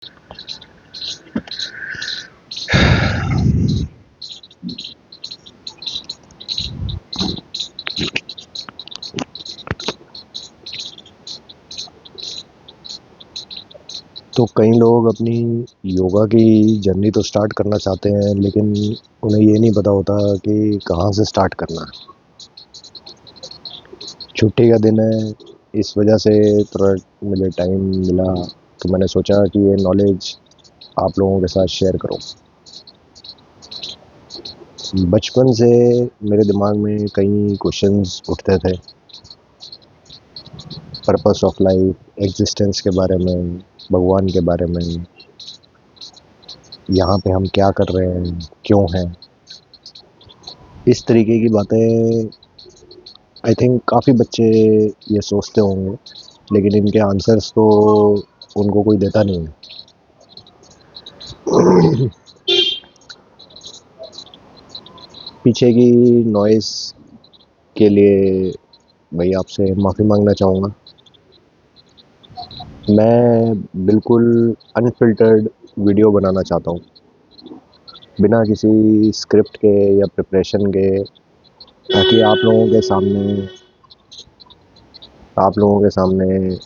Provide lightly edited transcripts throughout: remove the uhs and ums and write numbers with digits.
तो कई लोग अपनी योगा की जर्नी तो स्टार्ट करना चाहते हैं, लेकिन उन्हें ये नहीं पता होता कि कहाँ से स्टार्ट करना है। छुट्टी का दिन है, इस वजह से थोड़ा मुझे टाइम मिला, तो मैंने सोचा कि ये नॉलेज आप लोगों के साथ शेयर करूं। बचपन से मेरे दिमाग में कई क्वेश्चंस उठते थे, पर्पस ऑफ लाइफ, एग्जिस्टेंस के बारे में, भगवान के बारे में, यहाँ पे हम क्या कर रहे हैं, क्यों हैं, इस तरीके की बातें। आई थिंक काफ़ी बच्चे ये सोचते होंगे, लेकिन इनके आंसर्स तो उनको कोई देता नहीं है। पीछे की नॉइस के लिए भाई आपसे माफ़ी मांगना चाहूँगा। मैं बिल्कुल अनफिल्टर्ड वीडियो बनाना चाहता हूँ, बिना किसी स्क्रिप्ट के या प्रिपरेशन के, ताकि आप लोगों के सामने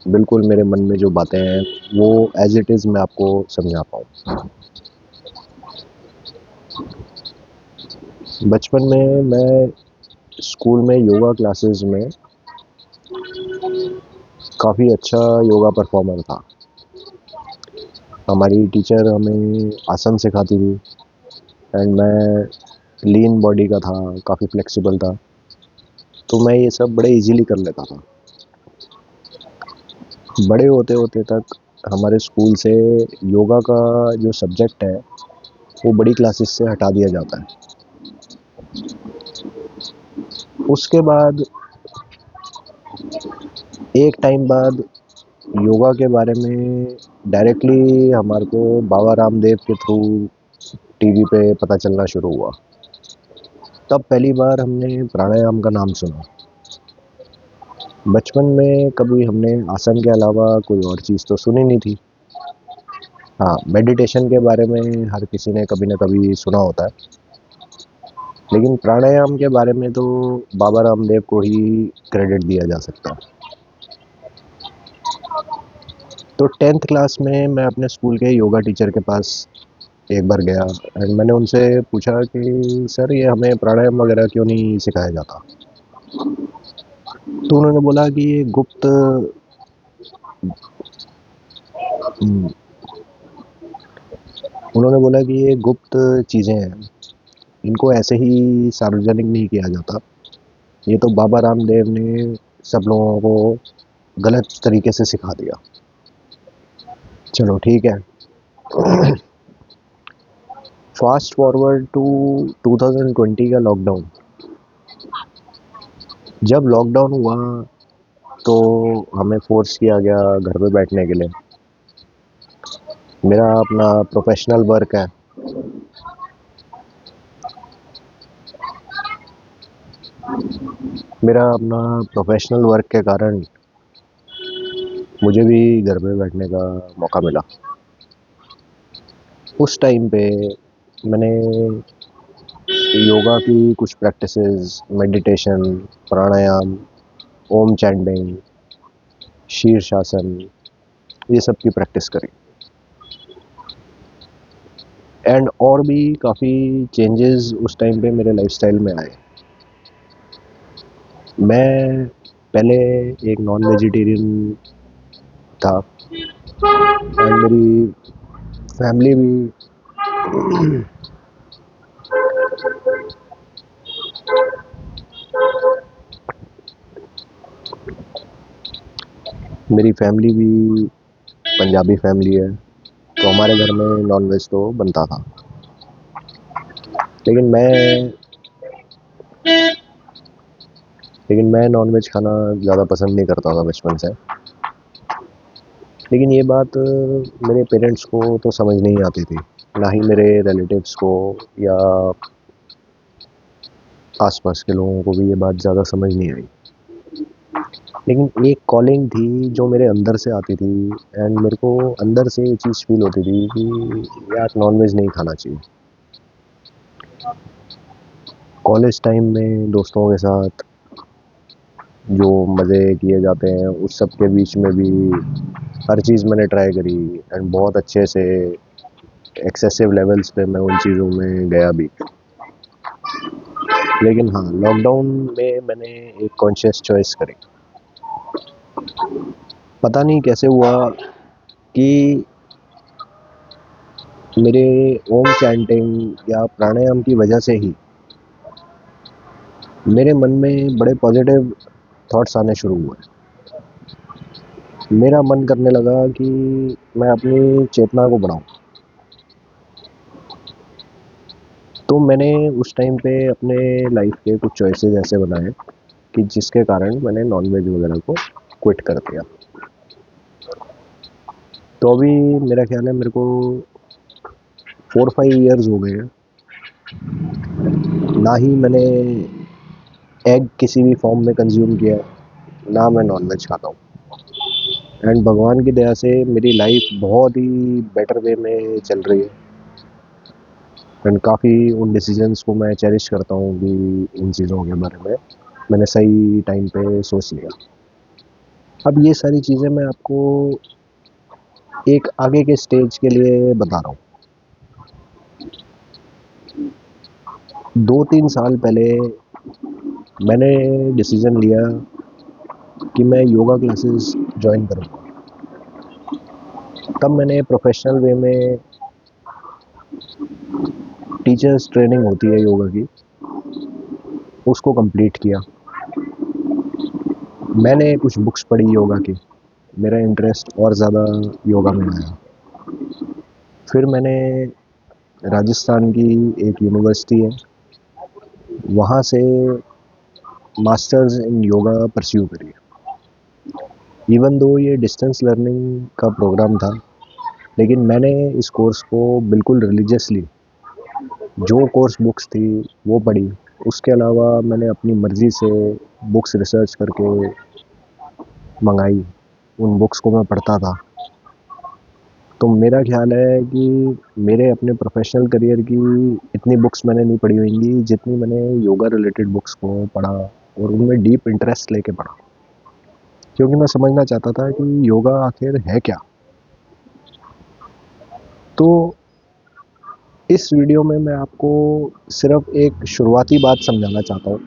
बिल्कुल मेरे मन में जो बातें हैं वो एज इट इज़ मैं आपको समझा पाऊँ। बचपन में मैं स्कूल में योगा क्लासेस में काफ़ी अच्छा योगा परफॉर्मर था। हमारी टीचर हमें आसन सिखाती थी, एंड मैं लीन बॉडी का था, काफ़ी फ्लेक्सिबल था, तो मैं ये सब बड़े इजीली कर लेता था। बड़े होते होते तक हमारे स्कूल से योगा का जो सब्जेक्ट है वो बड़ी क्लासेस से हटा दिया जाता है। उसके बाद एक टाइम बाद योगा के बारे में डायरेक्टली हमारे को बाबा रामदेव के थ्रू टीवी पे पता चलना शुरू हुआ। तब पहली बार हमने प्राणायाम का नाम सुना। बचपन में कभी हमने आसन के अलावा कोई और चीज़ तो सुनी नहीं थी। हाँ, मेडिटेशन के बारे में हर किसी ने कभी ना कभी सुना होता है, लेकिन प्राणायाम के बारे में तो बाबा रामदेव को ही क्रेडिट दिया जा सकता है। तो 10th क्लास में मैं अपने स्कूल के योगा टीचर के पास एक बार गया, एंड मैंने उनसे पूछा कि सर ये हमें प्राणायाम वगैरह क्यों नहीं सिखाया जाता। तो उन्होंने बोला कि ये हम्म, गुप्त चीज़ें हैं, इनको ऐसे ही सार्वजनिक नहीं किया जाता। ये तो बाबा रामदेव ने सब लोगों को गलत तरीके से सिखा दिया। चलो ठीक है। फास्ट फॉरवर्ड टू 2020 का लॉकडाउन। जब लॉकडाउन हुआ तो हमें फोर्स किया गया घर पे बैठने के लिए। मेरा अपना प्रोफेशनल वर्क है। मेरा अपना प्रोफेशनल वर्क के कारण मुझे भी घर पे बैठने का मौका मिला। उस टाइम पे मैंने योगा की कुछ प्रैक्टिसेस, मेडिटेशन, प्राणायाम, ओम चैंटिंग, शीर्षासन, ये सब की प्रैक्टिस करी। एंड और भी काफ़ी चेंजेस उस टाइम पे मेरे लाइफस्टाइल में आए। मैं पहले एक नॉन वेजिटेरियन था, एंड मेरी फैमिली भी मेरी फैमिली भी पंजाबी फैमिली है, तो हमारे घर में नॉन वेज तो बनता था। लेकिन मैं लेकिन मैं नॉन वेज खाना ज़्यादा पसंद नहीं करता था बचपन से। लेकिन ये बात मेरे पेरेंट्स को तो समझ नहीं आती थी, ना ही मेरे रिलेटिव्स को, या आसपास के लोगों को भी ये बात ज़्यादा समझ नहीं आई। लेकिन एक कॉलिंग थी जो मेरे अंदर से आती थी, एंड मेरे को अंदर से ये चीज़ फ़ील होती थी कि यार नॉन-वेज नहीं खाना चाहिए। कॉलेज टाइम में दोस्तों के साथ जो मज़े किए जाते हैं, उस सब के बीच में भी हर चीज़ मैंने ट्राई करी, एंड बहुत अच्छे से एक्सेसिव लेवल्स पे मैं उन चीज़ों में गया भी। लेकिन हाँ, लॉकडाउन में मैंने एक कॉन्शियस चॉइस करी। पता नहीं कैसे हुआ कि मेरे ओम चैंटिंग या प्राणायाम की वजह से ही मेरे मन में बड़े पॉजिटिव थॉट्स आने शुरू हुए। मेरा मन करने लगा कि मैं अपनी चेतना को बढ़ाऊँ। तो मैंने उस टाइम पे अपने लाइफ के कुछ चॉइसेस ऐसे बनाए कि जिसके कारण मैंने नॉन-वेज वगैरह को क्विट कर दिया। तो अभी मेरा ख्याल है मेरे को 4-5 इयर्स हो गए हैं, ना ही मैंने एग किसी भी फॉर्म में कंज़्यूम किया है, ना मैं नॉन-वेज खाता हूँ। एंड भगवान की दया से मेरी लाइफ बहुत ही बेटर वे में चल रही है, एंड काफ़ी उन डिसीजंस को मैं चेरिश करता हूँ कि इन चीज़ों के बारे में मैंने सही टाइम पे सोच लिया। अब ये सारी चीज़ें मैं आपको एक आगे के स्टेज के लिए बता रहा हूँ। 2-3 साल पहले मैंने डिसीज़न लिया कि मैं योगा क्लासेस जॉइन करूँगा। तब मैंने प्रोफ़ेशनल वे में टीचर्स ट्रेनिंग होती है योगा की, उसको कंप्लीट किया। मैंने कुछ बुक्स पढ़ी योगा की, मेरा इंटरेस्ट और ज़्यादा योगा में आया। फिर मैंने राजस्थान की एक यूनिवर्सिटी है, वहाँ से मास्टर्स इन योगा परस्यू करी। इवन दो ये डिस्टेंस लर्निंग का प्रोग्राम था, लेकिन मैंने इस कोर्स को बिल्कुल रिलीजियसली जो कोर्स बुक्स थी वो पढ़ी। उसके अलावा मैंने अपनी मर्ज़ी से बुक्स रिसर्च करके मंगाई, उन बुक्स को मैं पढ़ता था। तो मेरा ख्याल है कि मेरे अपने प्रोफ़ेशनल करियर की इतनी बुक्स मैंने नहीं पढ़ी होंगी जितनी मैंने योगा रिलेटेड बुक्स को पढ़ा और उनमें डीप इंटरेस्ट लेके पढ़ा। क्योंकि मैं समझना चाहता था कि योगा आखिर है क्या? तो इस वीडियो में मैं आपको सिर्फ़ एक शुरुआती बात समझाना चाहता हूँ।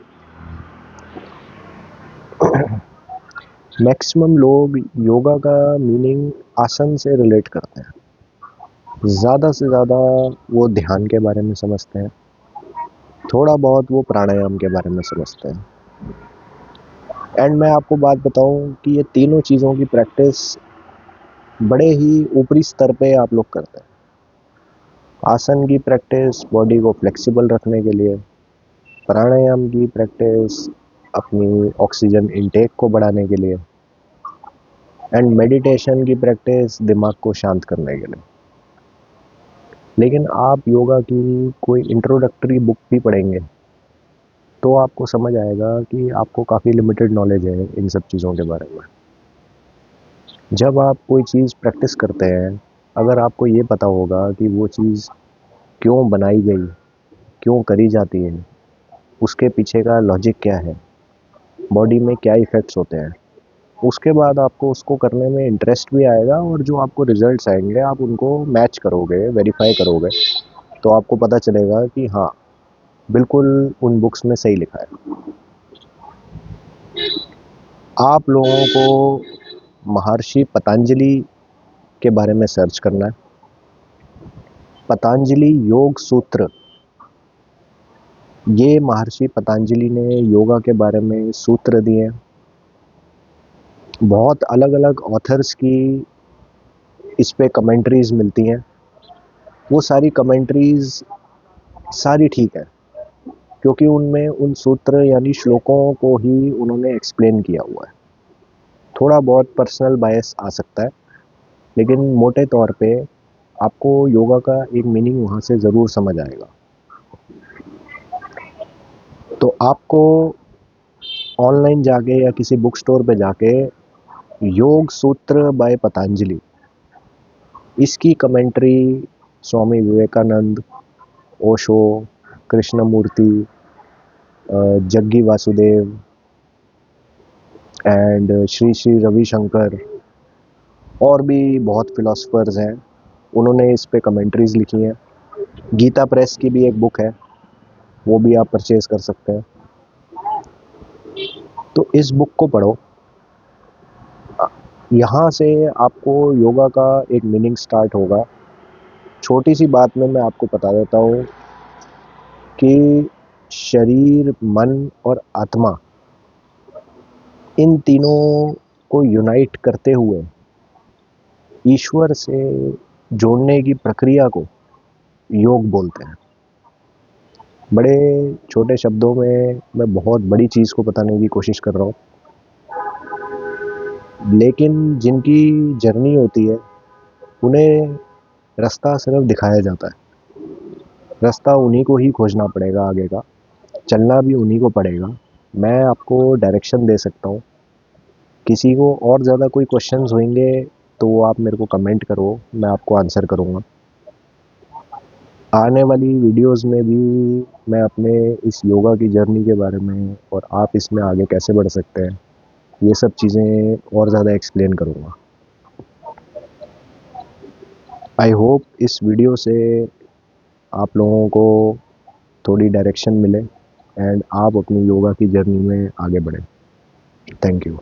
मैक्सिमम लोग योगा का मीनिंग आसन से रिलेट करते हैं। ज़्यादा से ज़्यादा वो ध्यान के बारे में समझते हैं, थोड़ा बहुत वो प्राणायाम के बारे में समझते हैं। एंड मैं आपको बात बताऊँ कि ये तीनों चीज़ों की प्रैक्टिस बड़े ही ऊपरी स्तर पे आप लोग करते हैं। आसन की प्रैक्टिस बॉडी को फ्लेक्सिबल रखने के लिए, प्राणायाम की प्रैक्टिस अपनी ऑक्सीजन इनटेक को बढ़ाने के लिए, एंड मेडिटेशन की प्रैक्टिस दिमाग को शांत करने के लिए। लेकिन आप योगा की कोई इंट्रोडक्टरी बुक भी पढ़ेंगे तो आपको समझ आएगा कि आपको काफ़ी लिमिटेड नॉलेज है इन सब चीज़ों के बारे में। जब आप कोई चीज़ प्रैक्टिस करते हैं, अगर आपको ये पता होगा कि वो चीज़ क्यों बनाई गई, क्यों करी जाती है, उसके पीछे का लॉजिक क्या है, बॉडी में क्या इफ़ेक्ट्स होते हैं, उसके बाद आपको उसको करने में इंटरेस्ट भी आएगा और जो आपको रिज़ल्ट्स आएँगे आप उनको मैच करोगे, वेरीफ़ाई करोगे, तो आपको पता चलेगा कि हाँ, बिल्कुल उन बुक्स में सही लिखा है। आप लोगों को महर्षि पतंजलि के बारे में सर्च करना है। पतंजलि योग सूत्र, ये महर्षि पतंजलि ने योगा के बारे में सूत्र दिए हैं। बहुत अलग-अलग ऑथर्स की इस पे कमेंट्रीज़ मिलती हैं। वो सारी कमेंट्रीज़ सारी ठीक है, क्योंकि उनमें उन सूत्र यानी श्लोकों को ही उन्होंने एक्सप्लेन किया हुआ है। थोड़ा बहुत पर्सनल बायस आ सकता है, लेकिन मोटे तौर पे आपको योगा का एक मीनिंग वहाँ से ज़रूर समझ आएगा। तो आपको ऑनलाइन जाके या किसी बुक स्टोर पे जाके योग सूत्र बाय पतंजलि, इसकी कमेंट्री स्वामी विवेकानंद, ओशो, कृष्णमूर्ति, जग्गी वासुदेव एंड श्री श्री रविशंकर और भी बहुत फिलोसफर्स हैं, उन्होंने इस पे कमेंट्रीज लिखी हैं। गीता प्रेस की भी एक बुक है, वो भी आप परचेज कर सकते हैं। तो इस बुक को पढ़ो, यहाँ से आपको योगा का एक मीनिंग स्टार्ट होगा। छोटी सी बात में मैं आपको बता देता हूँ कि शरीर, मन और आत्मा, इन तीनों को यूनाइट करते हुए ईश्वर से जोड़ने की प्रक्रिया को योग बोलते हैं। बड़े छोटे शब्दों में मैं बहुत बड़ी चीज़ को बताने की कोशिश कर रहा हूँ, लेकिन जिनकी जर्नी होती है उन्हें रास्ता सिर्फ दिखाया जाता है। रास्ता उन्हीं को ही खोजना पड़ेगा, आगे का चलना भी उन्हीं को पड़ेगा। मैं आपको डायरेक्शन दे सकता हूँ। किसी को और ज़्यादा कोई क्वेश्चंस होंगे तो वो आप मेरे को कमेंट करो, मैं आपको आंसर करूँगा। आने वाली वीडियोस में भी मैं अपने इस योगा की जर्नी के बारे में और आप इसमें आगे कैसे बढ़ सकते हैं, ये सब चीज़ें और ज़्यादा एक्सप्लेन करूँगा। आई होप इस वीडियो से आप लोगों को थोड़ी डायरेक्शन मिले एंड आप अपनी योगा की जर्नी में आगे बढ़ें। Thank you.